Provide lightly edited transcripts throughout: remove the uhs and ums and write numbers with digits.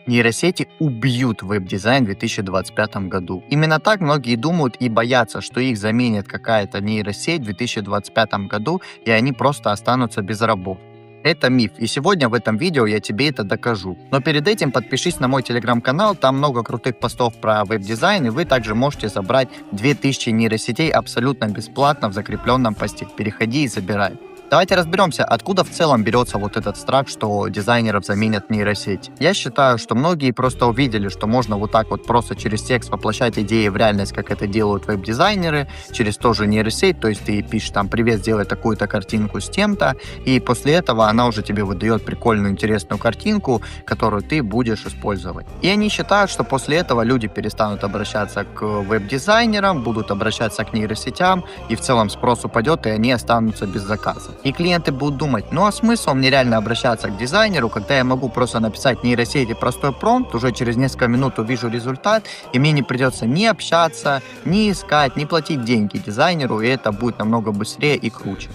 Нейросети убьют веб-дизайн в 2025 году. Именно так многие думают и боятся, что их заменит какая-то нейросеть в 2025 году, и они просто останутся без работы. Это миф, и сегодня в этом видео я тебе это докажу. Но перед этим подпишись на мой телеграм-канал, там много крутых постов про веб-дизайн, и вы также можете забрать 2000 нейросетей абсолютно бесплатно в закрепленном посте. Переходи и забирай. Давайте разберемся, откуда в целом берется вот этот страх, что дизайнеров заменят нейросети. Я считаю, что многие просто увидели, что можно вот так вот просто через текст воплощать идеи в реальность, как это делают веб-дизайнеры, через тоже нейросеть, то есть ты пишешь там «Привет, сделай такую-то картинку с тем-то», и после этого она уже тебе выдает прикольную, интересную картинку, которую ты будешь использовать. И они считают, что после этого люди перестанут обращаться к веб-дизайнерам, будут обращаться к нейросетям, и в целом спрос упадет, и они останутся без заказа. И клиенты будут думать, ну а смысл мне реально обращаться к дизайнеру, когда я могу просто написать нейросети простой промпт, уже через несколько минут увижу результат, и мне не придется ни общаться, ни искать, ни платить деньги дизайнеру, и это будет намного быстрее и круче.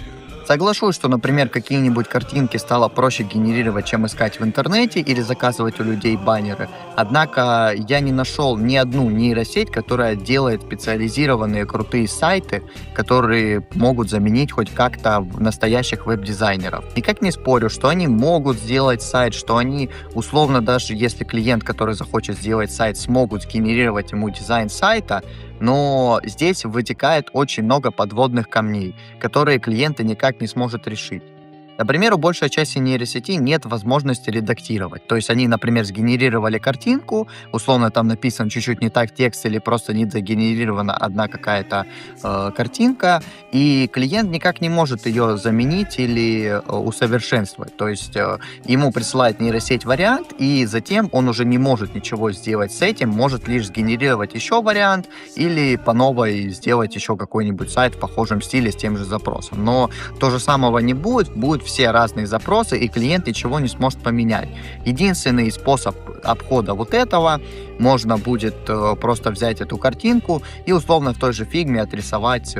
Соглашусь, что, например, какие-нибудь картинки стало проще генерировать, чем искать в интернете или заказывать у людей баннеры. Однако я не нашел ни одну нейросеть, которая делает специализированные крутые сайты, которые могут заменить хоть как-то настоящих веб-дизайнеров. Никак не спорю, что они могут сделать сайт, что они условно, даже если клиент, который захочет сделать сайт, смогут сгенерировать ему дизайн сайта, но здесь вытекает очень много подводных камней, которые клиенты никак не сможет решить. Например, у большей части нейросетей нет возможности редактировать. То есть они, например, сгенерировали картинку, условно там написан чуть-чуть не так текст или просто не загенерирована одна какая-то картинка, и клиент никак не может ее заменить или усовершенствовать. То есть ему присылает нейросеть вариант, и затем он уже не может ничего сделать с этим, может лишь сгенерировать еще вариант или по новой сделать еще какой-нибудь сайт в похожем стиле с тем же запросом. Но то же самого не будет, будут все разные запросы, и клиент ничего не сможет поменять. Единственный способ обхода вот этого, можно будет просто взять эту картинку и условно в той же фигме отрисовать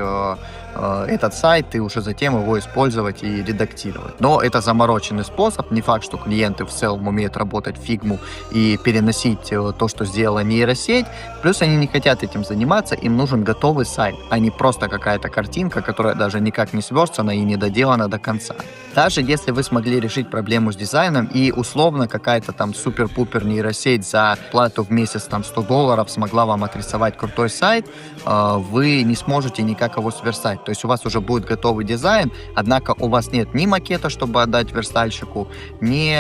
этот сайт и уже затем его использовать и редактировать. Но это замороченный способ, не факт, что клиенты в целом умеют работать в фигму и переносить то, что сделала нейросеть, плюс они не хотят этим заниматься, им нужен готовый сайт, а не просто какая-то картинка, которая даже никак не сверстана и не доделана до конца. Даже если вы смогли решить проблему с дизайном и условно какая-то там супер-пупер нейросеть за плату в месяц там $100 смогла вам отрисовать крутой сайт, вы не сможете никак его сверстать. То есть у вас уже будет готовый дизайн, однако у вас нет ни макета, чтобы отдать верстальщику, ни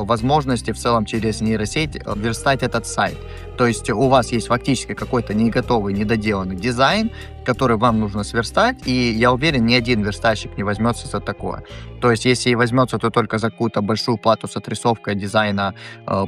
возможности в целом через нейросеть верстать этот сайт. То есть у вас есть фактически какой-то не готовый, недоделанный дизайн, который вам нужно сверстать, и я уверен, ни один верстальщик не возьмется за такое. То есть если и возьмется, то только за какую-то большую плату с отрисовкой дизайна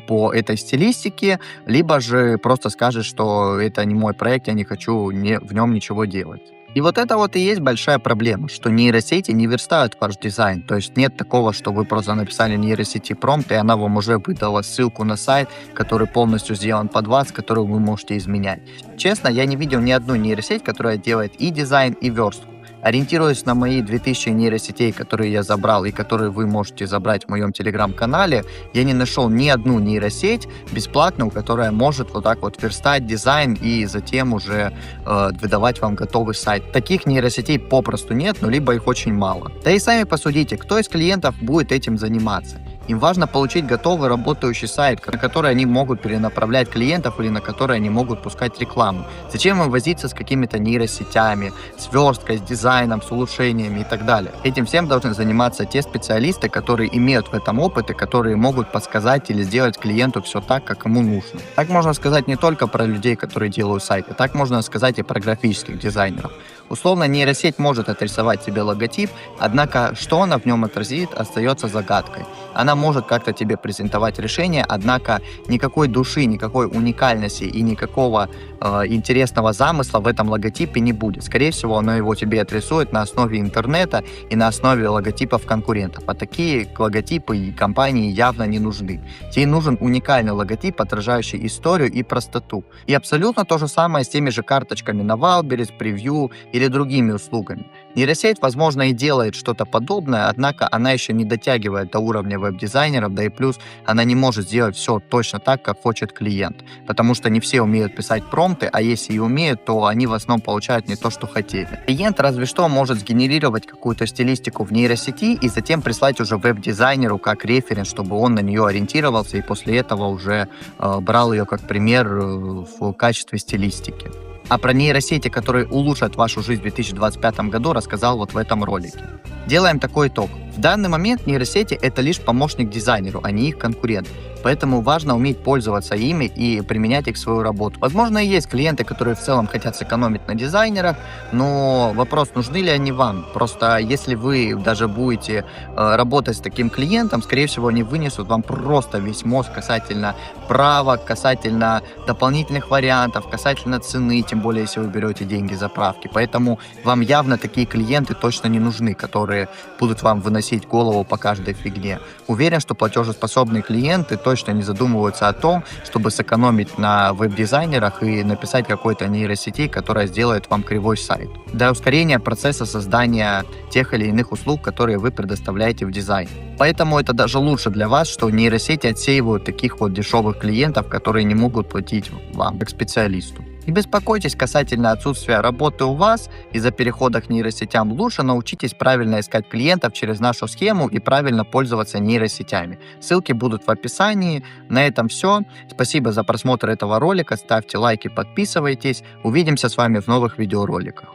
по этой стилистике, либо же просто скажет, что это не мой проект, я не хочу в нем ничего делать. И вот это вот и есть большая проблема, что нейросети не верстают ваш дизайн. То есть нет такого, что вы просто написали нейросети промпт, и она вам уже выдала ссылку на сайт, который полностью сделан под вас, который вы можете изменять. Честно, я не видел ни одну нейросеть, которая делает и дизайн, и верстку. Ориентируясь на мои 2000 нейросетей, которые я забрал и которые вы можете забрать в моем телеграм-канале, я не нашел ни одну нейросеть бесплатную, которая может вот так вот верстать дизайн и затем уже выдавать вам готовый сайт. Таких нейросетей попросту нет, но либо их очень мало. Да и сами посудите, кто из клиентов будет этим заниматься. Им важно получить готовый работающий сайт, на который они могут перенаправлять клиентов или на который они могут пускать рекламу. Зачем им возиться с какими-то нейросетями, с версткой, с дизайном, с улучшениями и так далее? Этим всем должны заниматься те специалисты, которые имеют в этом опыт и которые могут подсказать или сделать клиенту все так, как ему нужно. Так можно сказать не только про людей, которые делают сайты, так можно сказать и про графических дизайнеров. Условно, нейросеть может отрисовать себе логотип, однако что она в нем отразит, остается загадкой. Она может как-то тебе презентовать решение, однако никакой души, никакой уникальности и никакого интересного замысла в этом логотипе не будет. Скорее всего, она его тебе отрисует на основе интернета и на основе логотипов конкурентов. А такие логотипы и компании явно не нужны. Тебе нужен уникальный логотип, отражающий историю и простоту. И абсолютно то же самое с теми же карточками на Wildberries, Preview или или другими услугами. Нейросеть, возможно, и делает что-то подобное, однако она еще не дотягивает до уровня веб-дизайнеров, да и плюс она не может сделать все точно так, как хочет клиент, потому что не все умеют писать промпты, а если и умеют, то они в основном получают не то, что хотели. Клиент разве что может сгенерировать какую-то стилистику в нейросети и затем прислать уже веб-дизайнеру как референс, чтобы он на нее ориентировался и после этого уже брал ее как пример в качестве стилистики. А про нейросети, которые улучшат вашу жизнь в 2025 году, рассказал вот в этом ролике. Делаем такой итог. В данный момент нейросети — это лишь помощник дизайнеру, а не их конкурент. Поэтому важно уметь пользоваться ими и применять их в свою работу. Возможно, и есть клиенты, которые в целом хотят сэкономить на дизайнерах, но вопрос, нужны ли они вам. Просто если вы даже будете работать с таким клиентом, скорее всего, они вынесут вам просто весь мозг касательно правок, касательно дополнительных вариантов, касательно цены, тем более, если вы берете деньги за правки. Поэтому вам явно такие клиенты точно не нужны, которые будут вам выносить голову по каждой фигне. Уверен, что платежеспособные клиенты точно не задумываются о том, чтобы сэкономить на веб-дизайнерах и написать какой-то нейросети, которая сделает вам кривой сайт. Для ускорения процесса создания тех или иных услуг, которые вы предоставляете в дизайне. Поэтому это даже лучше для вас, что нейросети отсеивают таких вот дешевых клиентов, которые не могут платить вам как специалисту. Не беспокойтесь касательно отсутствия работы у вас из-за перехода к нейросетям. Лучше научитесь правильно искать клиентов через нашу схему и правильно пользоваться нейросетями. Ссылки будут в описании. На этом все. Спасибо за просмотр этого ролика. Ставьте лайки, подписывайтесь. Увидимся с вами в новых видеороликах.